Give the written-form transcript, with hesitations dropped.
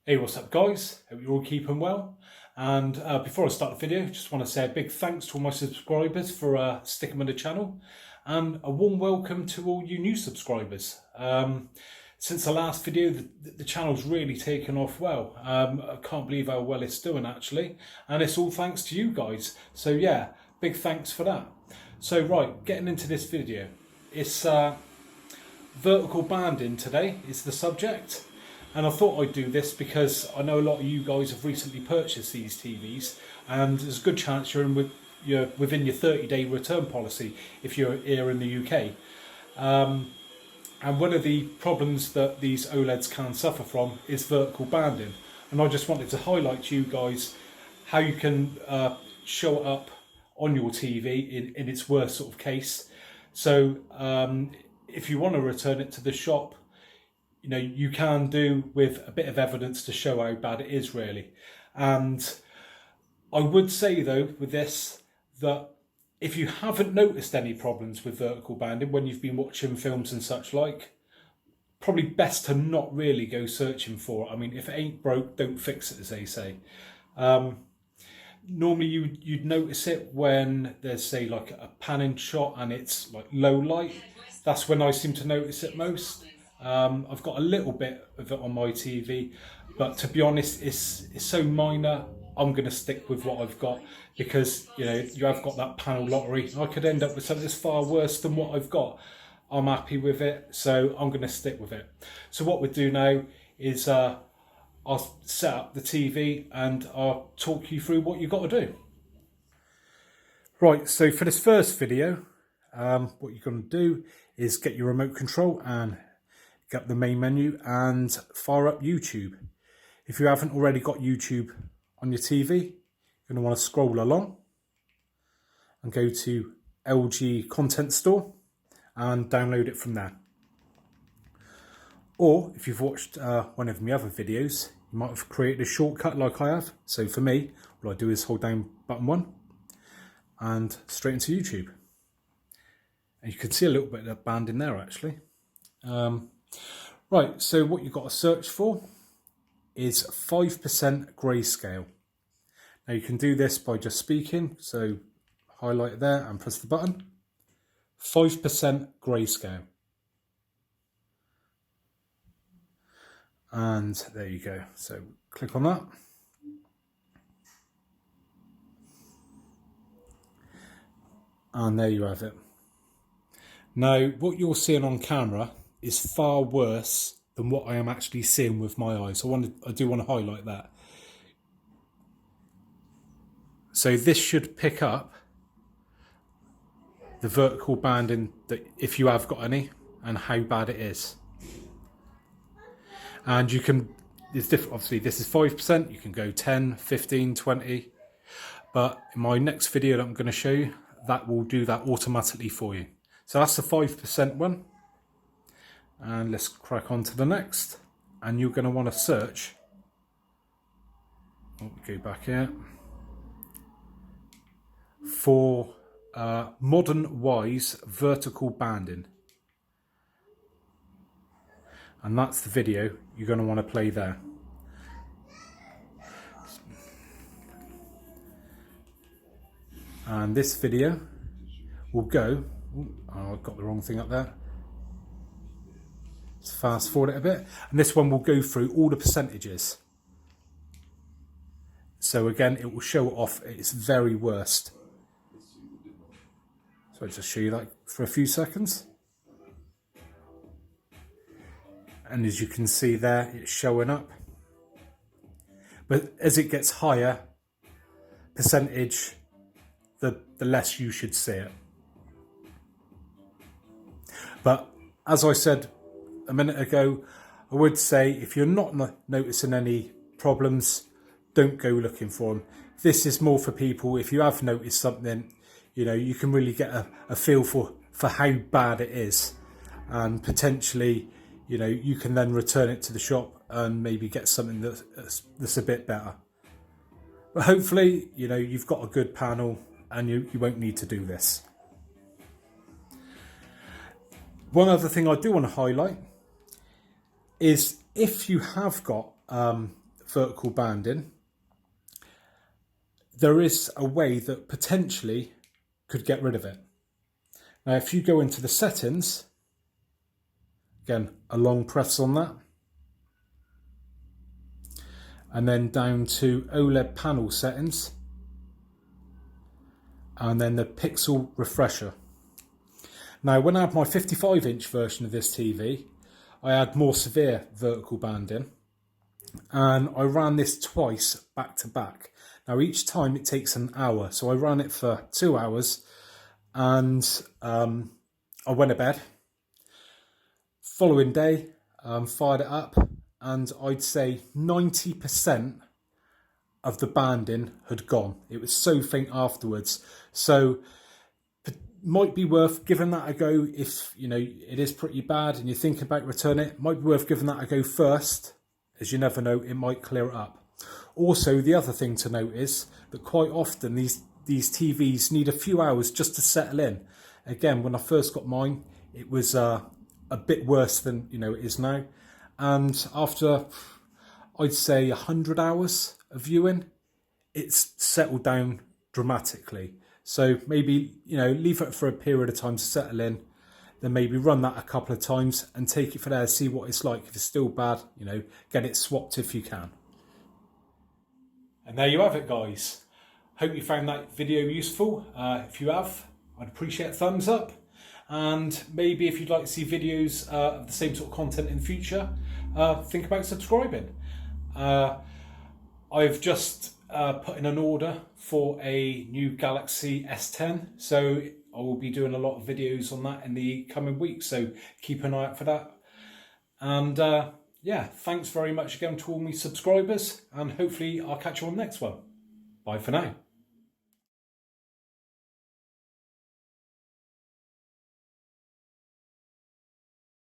Hey, what's up guys? Hope you're all keeping well. And before I start the video, just want to say a big thanks to all my subscribers for sticking with the channel, and a warm welcome to all you new subscribers. Since the last video, the channel's really taken off well. I can't believe how well it's doing actually, and it's all thanks to you guys. So yeah, big thanks for that. So right, getting into this video. It's vertical banding today is the subject. And I thought I'd do this because I know a lot of you guys have recently purchased these TVs, and there's a good chance you're within your 30-day return policy if you're here in the UK. And one of the problems that these OLEDs can suffer from is vertical banding. And I just wanted to highlight to you guys how you can show it up on your TV in its worst sort of case. So if you want to return it to the shop, you know, you can do with a bit of evidence to show how bad it is really. And I would say though with this, that if you haven't noticed any problems with vertical banding when you've been watching films and such like, probably best to not really go searching for it. I mean, if it ain't broke, don't fix it, as they say. Normally you'd notice it when there's, say, like a panning shot and it's like low light. That's when I seem to notice it most. I've got a little bit of it on my TV, but to be honest, it's so minor. I'm going to stick with what I've got because, you know, you have got that panel lottery. I could end up with something that's far worse than what I've got. I'm happy with it, so I'm going to stick with it. So what we'll do now is I'll set up the TV and I'll talk you through what you've got to do. Right, so for this first video, what you're going to do is get your remote control and get the main menu and fire up YouTube. If you haven't already got YouTube on your TV, you're going to want to scroll along and go to LG Content Store and download it from there. Or if you've watched one of my other videos, you might have created a shortcut like I have. So for me, what I do is hold down button 1 and straight into YouTube. And you can see a little bit of that band in there actually. Right, so what you've got to search for is 5% grayscale. Now you can do this by just speaking, so highlight it there and press the button. 5% grayscale. And there you go, so click on that. And there you have it. Now what you're seeing on camera is far worse than what I am actually seeing with my eyes. I do want to highlight that. So this should pick up the vertical banding, that if you have got any, and how bad it is. And you can, it's different, obviously this is 5%, you can go 10, 15, 20. But in my next video that I'm going to show you, that will do that automatically for you. So that's the 5% one. And let's crack on to the next, and you're going to want to search, go back here, for modern wise vertical banding, and that's the video you're going to want to play there. And this video will go, oh, I've got the wrong thing up there. Fast forward it a bit, and this one will go through all the percentages. So again, it will show it off at its very worst. So I'll just show you that for a few seconds. And as you can see there, it's showing up. But as it gets higher percentage, the less you should see it. But as I said a minute ago, I would say if you're not noticing any problems, don't go looking for them. This is more for people, if you have noticed something, you know, you can really get a feel for how bad it is, and potentially, you know, you can then return it to the shop and maybe get something that's a bit better. But hopefully, you know, you've got a good panel and you won't need to do this. One other thing I do want to highlight is if you have got vertical banding, there is a way that potentially could get rid of it. Now, if you go into the settings, again, a long press on that, and then down to OLED panel settings, and then the pixel refresher. Now, when I had my 55-inch version of this TV, I had more severe vertical banding, and I ran this twice back to back. Now, each time it takes an hour, so I ran it for 2 hours, and I went to bed. Following day, fired it up, and I'd say 90% of the banding had gone. It was so faint afterwards. So it might be worth giving that a go if you know it is pretty bad and you're thinking about returning it. Might be worth giving that a go first, as you never know, it might clear it up. Also, the other thing to note is that quite often these TVs need a few hours just to settle in. Again, when I first got mine, it was a bit worse than it is now, and after I'd say 100 hours of viewing, it's settled down dramatically. So maybe leave it for a period of time to settle in, then maybe run that a couple of times and take it from there, see what it's like. If it's still bad, get it swapped if you can. And there you have it, guys. Hope you found that video useful. If you have, I'd appreciate a thumbs up. And maybe if you'd like to see videos of the same sort of content in the future, think about subscribing. I've just put in an order for a new Galaxy S10, so I will be doing a lot of videos on that in the coming weeks, so keep an eye out for that. And yeah, thanks very much again to all my subscribers, and hopefully I'll catch you on the next one. Bye for now.